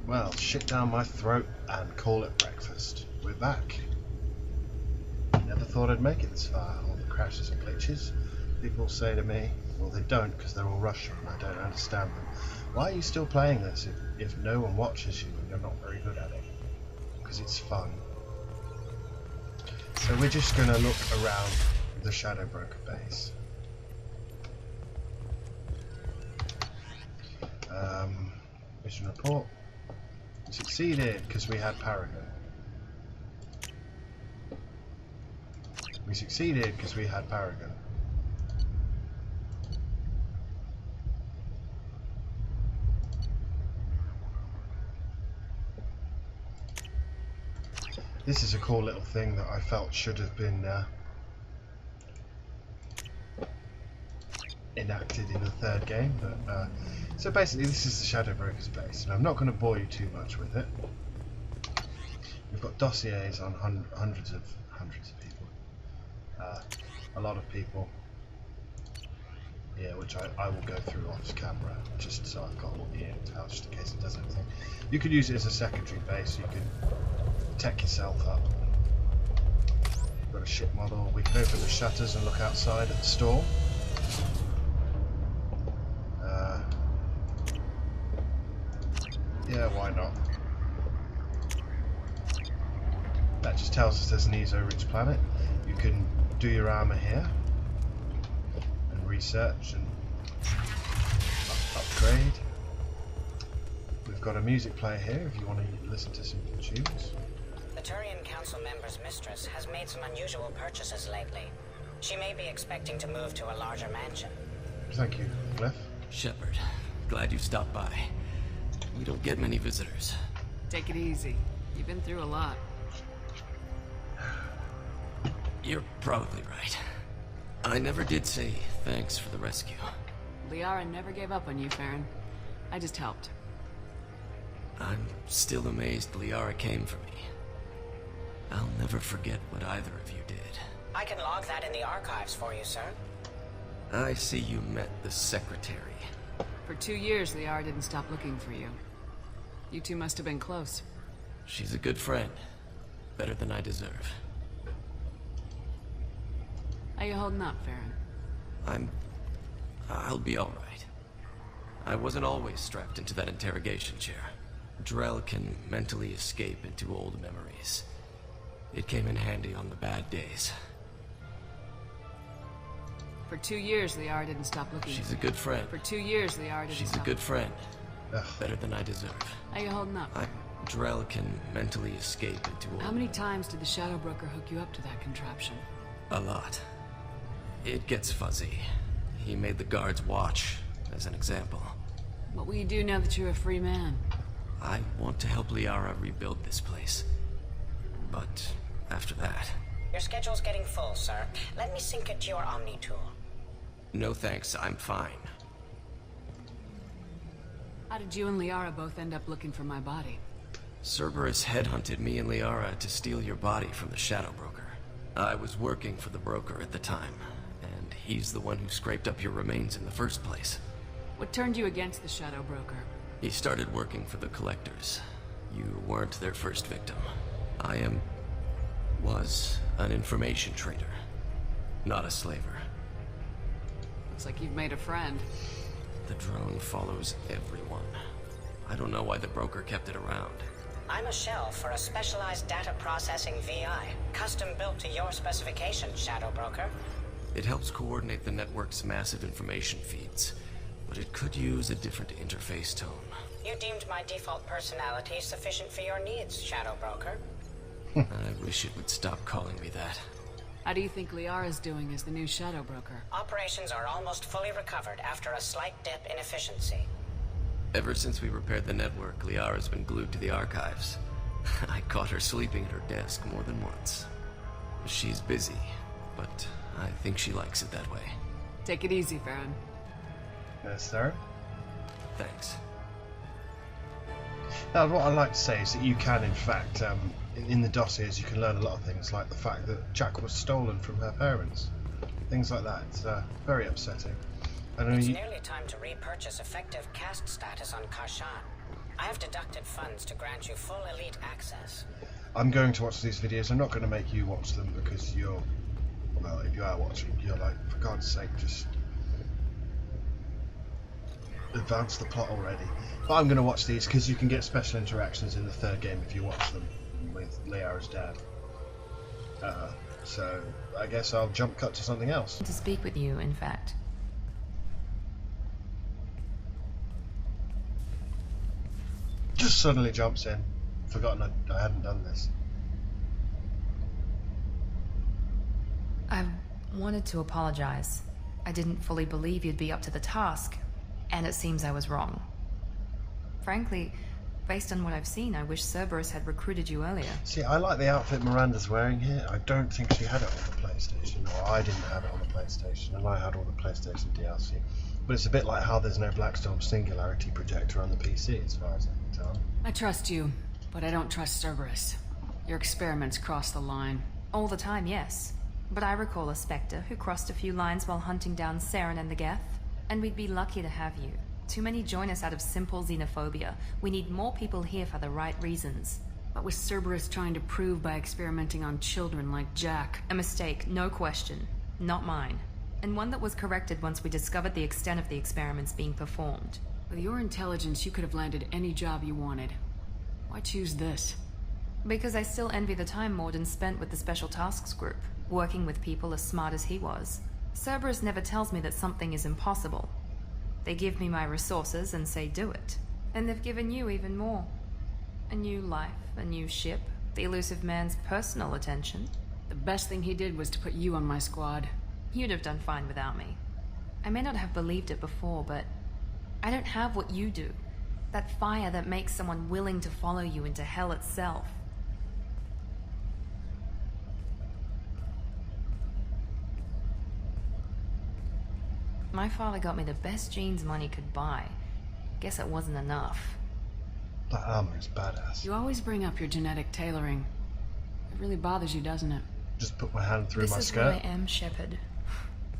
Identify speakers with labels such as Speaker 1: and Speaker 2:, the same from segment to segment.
Speaker 1: Well, shit down my throat and call it breakfast. We're back. Never thought I'd make it this far. All the crashes and glitches. People say to me, well, they don't because they're all Russian and I don't understand them. Why are you still playing this if no one watches you and you're not very good at it? Because it's fun. So we're just going to look around the Shadow Broker base. Mission report. We succeeded because we had Paragon. We succeeded because we had Paragon. This is a cool little thing that I felt should have been enacted in the third game. But so basically, this is the Shadow Broker's base, and I'm not going to bore you too much with it. We've got dossiers on hundreds of people, a lot of people. Yeah, which I will go through off camera, just so I've got all the intel, just in case it does anything. You could use it as a secondary base. You could tech yourself up. We've got a ship model. We can open the shutters and look outside at the storm. Yeah, why not? That just tells us there's an ESO-rich planet. You can do your armor here and research and upgrade. We've got a music player here if you want to listen to some tunes.
Speaker 2: The Turian Council member's mistress has made some unusual purchases lately. She may be expecting to move to a larger mansion.
Speaker 1: Thank you, Cliff.
Speaker 3: Shepard, glad you stopped by. We don't get many visitors.
Speaker 4: Take it easy. You've been through a lot.
Speaker 3: You're probably right. I never did say thanks for the rescue.
Speaker 4: Liara never gave up on you, Farron. I just helped.
Speaker 3: I'm still amazed Liara came for me. I'll never forget what either of you did.
Speaker 2: I can log that in the archives for you, sir.
Speaker 3: I see you met the secretary.
Speaker 4: For 2 years, Liara didn't stop looking for you. You two must have been close.
Speaker 3: She's a good friend. Better than I deserve.
Speaker 4: How you holding up, Farron?
Speaker 3: I'll be alright. I wasn't always strapped into that interrogation chair. Drell can mentally escape into old memories. It came in handy on the bad days.
Speaker 4: For 2 years, Liara didn't stop looking.
Speaker 3: She's a good friend.
Speaker 4: For 2 years, Liara didn't
Speaker 3: She's
Speaker 4: stop.
Speaker 3: a good friend.
Speaker 1: Ugh.
Speaker 3: Better than I deserve.
Speaker 4: How you holding up?
Speaker 3: Drell can mentally escape into old...
Speaker 4: How many times did the Shadow Broker hook you up to that contraption?
Speaker 3: A lot. It gets fuzzy. He made the guards watch, as an example.
Speaker 4: What will you do now that you're a free man?
Speaker 3: I want to help Liara rebuild this place. But after that...
Speaker 2: Your schedule's getting full, sir. Let me sync it to your Omni tool.
Speaker 3: No thanks, I'm fine.
Speaker 4: How did you and Liara both end up looking for my body?
Speaker 3: Cerberus headhunted me and Liara to steal your body from the Shadow Broker. I was working for the broker at the time, and he's the one who scraped up your remains in the first place.
Speaker 4: What turned you against the Shadow Broker?
Speaker 3: He started working for the Collectors. You weren't their first victim. Was an information trader, not a slaver.
Speaker 4: Looks like you've made a friend.
Speaker 3: The drone follows everyone. I don't know why the broker kept it around.
Speaker 2: I'm a shell for a specialized data processing VI, custom built to your specifications, Shadow Broker.
Speaker 3: It helps coordinate the network's massive information feeds, but it could use a different interface tone.
Speaker 2: You deemed my default personality sufficient for your needs, Shadow Broker.
Speaker 3: I wish it would stop calling me that.
Speaker 4: How do you think Liara's doing as the new Shadow Broker?
Speaker 2: Operations are almost fully recovered after a slight dip in efficiency.
Speaker 3: Ever since we repaired the network, Liara's been glued to the archives. I caught her sleeping at her desk more than once. She's busy, but I think she likes it that way.
Speaker 4: Take it easy, Farron.
Speaker 1: Yes, sir.
Speaker 3: Thanks.
Speaker 1: Now, what I'd like to say is that you can, in fact, in the dossiers, you can learn a lot of things, like the fact that Jack was stolen from her parents. Things like that. It's very upsetting.
Speaker 2: It's nearly time to repurchase effective caste status on Kashan. I have deducted funds to grant you full elite access.
Speaker 1: I'm going to watch these videos. I'm not going to make you watch them because you're... Well, if you are watching, you're like, for God's sake, just... advance the plot already. But I'm going to watch these because you can get special interactions in the third game if you watch them with Liara's dad. So I guess I'll jump cut to something else.
Speaker 5: To speak with you, in fact.
Speaker 1: Just suddenly jumps in. Forgotten I hadn't done this.
Speaker 5: I wanted to apologize. I didn't fully believe you'd be up to the task, and it seems I was wrong. Frankly, based on what I've seen, I wish Cerberus had recruited you earlier.
Speaker 1: See, I like the outfit Miranda's wearing here. I don't think she had it on the PlayStation, or I didn't have it on the PlayStation, and I had all the PlayStation DLC. But it's a bit like how there's no Blackstorm Singularity projector on the PC, as far as I can tell.
Speaker 4: I trust you, but I don't trust Cerberus. Your experiments cross the line.
Speaker 5: All the time, yes. But I recall a Spectre who crossed a few lines while hunting down Saren and the Geth, and we'd be lucky to have you. Too many join us out of simple xenophobia. We need more people here for the right reasons.
Speaker 4: What was Cerberus trying to prove by experimenting on children like Jack?
Speaker 5: A mistake, no question. Not mine. And one that was corrected once we discovered the extent of the experiments being performed.
Speaker 4: With your intelligence, you could have landed any job you wanted. Why choose this?
Speaker 5: Because I still envy the time Morden spent with the Special Tasks Group, working with people as smart as he was. Cerberus never tells me that something is impossible. They give me my resources and say do it. And they've given you even more. A new life, a new ship, the elusive man's personal attention.
Speaker 4: The best thing he did was to put you on my squad.
Speaker 5: You'd have done fine without me. I may not have believed it before, but I don't have what you do. That fire that makes someone willing to follow you into hell itself. My father got me the best jeans money could buy. Guess it wasn't enough.
Speaker 1: That armor is badass.
Speaker 4: You always bring up your genetic tailoring. It really bothers you, doesn't it?
Speaker 1: Just put my hand through my
Speaker 5: This is
Speaker 1: skirt.
Speaker 5: what I am, Shepard.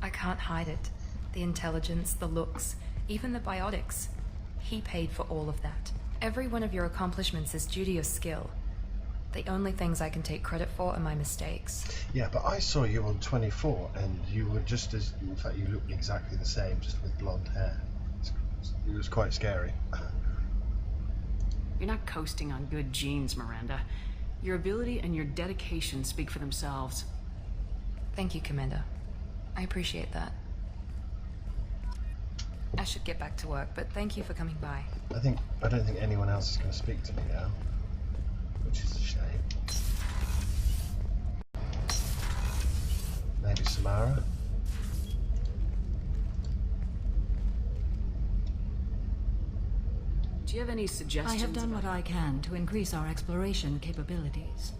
Speaker 5: I can't hide it. The intelligence, the looks, even the biotics. He paid for all of that. Every one of your accomplishments is due to your skill. The only things I can take credit for are my mistakes.
Speaker 1: Yeah, but I saw you on 24, and you were just as... In fact, you looked exactly the same, just with blonde hair. It was quite scary.
Speaker 4: You're not coasting on good genes, Miranda. Your ability and your dedication speak for themselves.
Speaker 5: Thank you, Commander. I appreciate that. I should get back to work, but thank you for coming by.
Speaker 1: I don't think anyone else is going to speak to me now, which is a shame. Maybe Samara?
Speaker 4: Do you have any suggestions?
Speaker 6: I have done what I can to increase our exploration capabilities.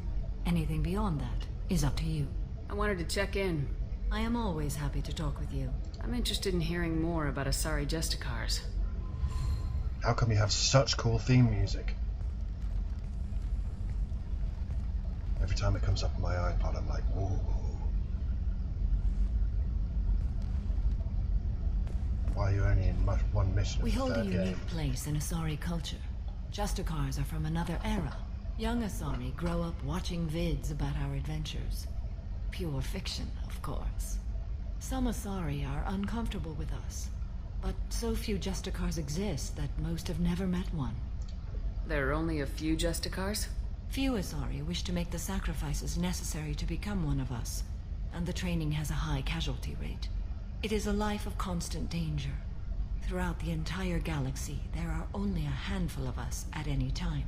Speaker 6: Anything beyond that is up to you.
Speaker 4: I wanted to check in.
Speaker 6: I am always happy to talk with you.
Speaker 4: I'm interested in hearing more about Asari Justicars.
Speaker 1: How come you have such cool theme music? Every time it comes up on my iPod, I'm like, whoa. Why are you only in one mission
Speaker 6: We
Speaker 1: of the
Speaker 6: hold a
Speaker 1: third
Speaker 6: unique
Speaker 1: game?
Speaker 6: place in Asari culture. Justicars are from another era. Young Asari grow up watching vids about our adventures. Pure fiction, of course. Some Asari are uncomfortable with us, but so few Justicars exist that most have never met one.
Speaker 4: There are only a few Justicars?
Speaker 6: Few Asari wish to make the sacrifices necessary to become one of us, and the training has a high casualty rate. It is a life of constant danger. Throughout the entire galaxy, there are only a handful of us at any time.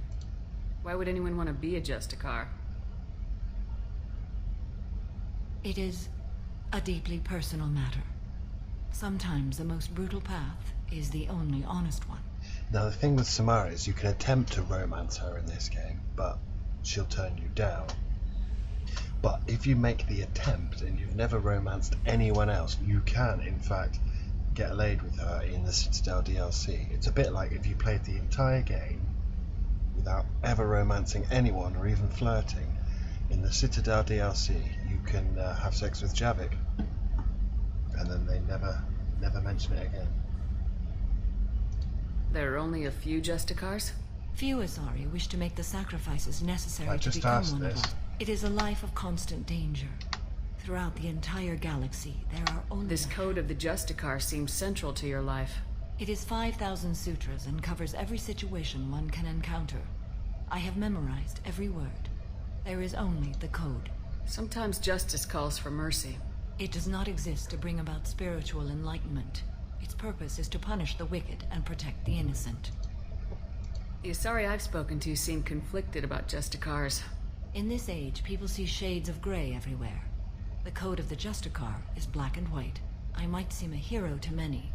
Speaker 4: Why would anyone want to be a Justicar?
Speaker 6: It is a deeply personal matter. Sometimes the most brutal path is the only honest one.
Speaker 1: Now the thing with Samara is you can attempt to romance her in this game, but she'll turn you down. But if you make the attempt and you've never romanced anyone else, you can in fact get laid with her in the Citadel DLC. It's a bit like if you played the entire game without ever romancing anyone or even flirting. In the Citadel DLC you can have sex with Javik, and then they never mention it again.
Speaker 4: There are only a few Justicars?
Speaker 6: Few Asari wish to make the sacrifices necessary
Speaker 1: I
Speaker 6: to
Speaker 1: just
Speaker 6: become
Speaker 1: asked
Speaker 6: one of
Speaker 1: this.
Speaker 6: us. It is a life of constant danger. Throughout the entire galaxy, there are only...
Speaker 4: This code of the Justicar seems central to your life.
Speaker 6: It is 5,000 sutras and covers every situation one can encounter. I have memorized every word. There is only the code.
Speaker 4: Sometimes justice calls for mercy.
Speaker 6: It does not exist to bring about spiritual enlightenment. Its purpose is to punish the wicked and protect the innocent.
Speaker 4: The Asari I've spoken to seem conflicted about Justicars.
Speaker 6: In this age, people see shades of gray everywhere. The code of the Justicar is black and white. I might seem a hero to many,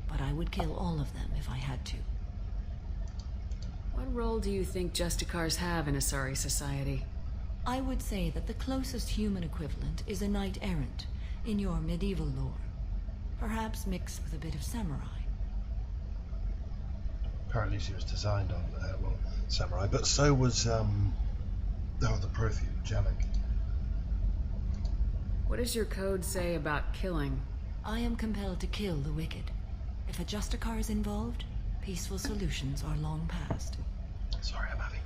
Speaker 6: but I would kill all of them if I had to.
Speaker 4: What role do you think Justicars have in Asari society?
Speaker 6: I would say that the closest human equivalent is a knight-errant in your medieval lore. Perhaps mixed with a bit of samurai.
Speaker 1: Apparently she was designed on, well, samurai, but so was, the Prothean, Jellic.
Speaker 4: What does your code say about killing?
Speaker 6: I am compelled to kill the wicked. If a Justicar is involved, peaceful solutions are long past.
Speaker 1: Sorry, I'm having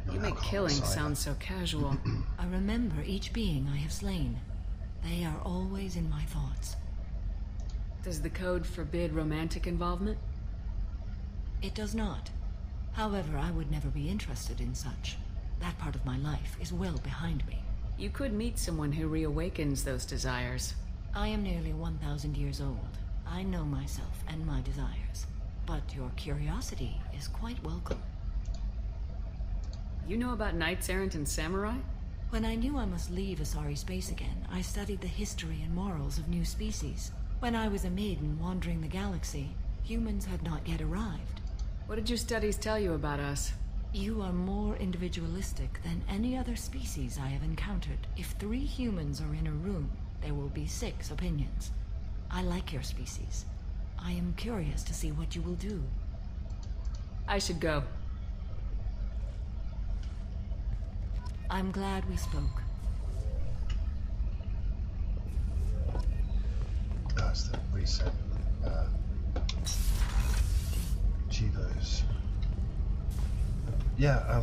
Speaker 1: a...
Speaker 4: You make killing sound so casual.
Speaker 6: I remember each being I have slain. They are always in my thoughts.
Speaker 4: Does the code forbid romantic involvement?
Speaker 6: It does not. However, I would never be interested in such. That part of my life is well behind me.
Speaker 4: You could meet someone who reawakens those desires.
Speaker 6: I am nearly 1,000 years old. I know myself and my desires. But your curiosity is quite welcome.
Speaker 4: You know about knights errant and samurai?
Speaker 6: When I knew I must leave Asari space again, I studied the history and morals of new species. When I was a maiden wandering the galaxy, humans had not yet arrived.
Speaker 4: What did your studies tell you about us?
Speaker 6: You are more individualistic than any other species I have encountered. If 3 humans are in a room, there will be 6 opinions. I like your species. I am curious to see what you will do.
Speaker 4: I should go.
Speaker 6: I'm glad we spoke.
Speaker 1: That's the reset. Chivos. Yeah,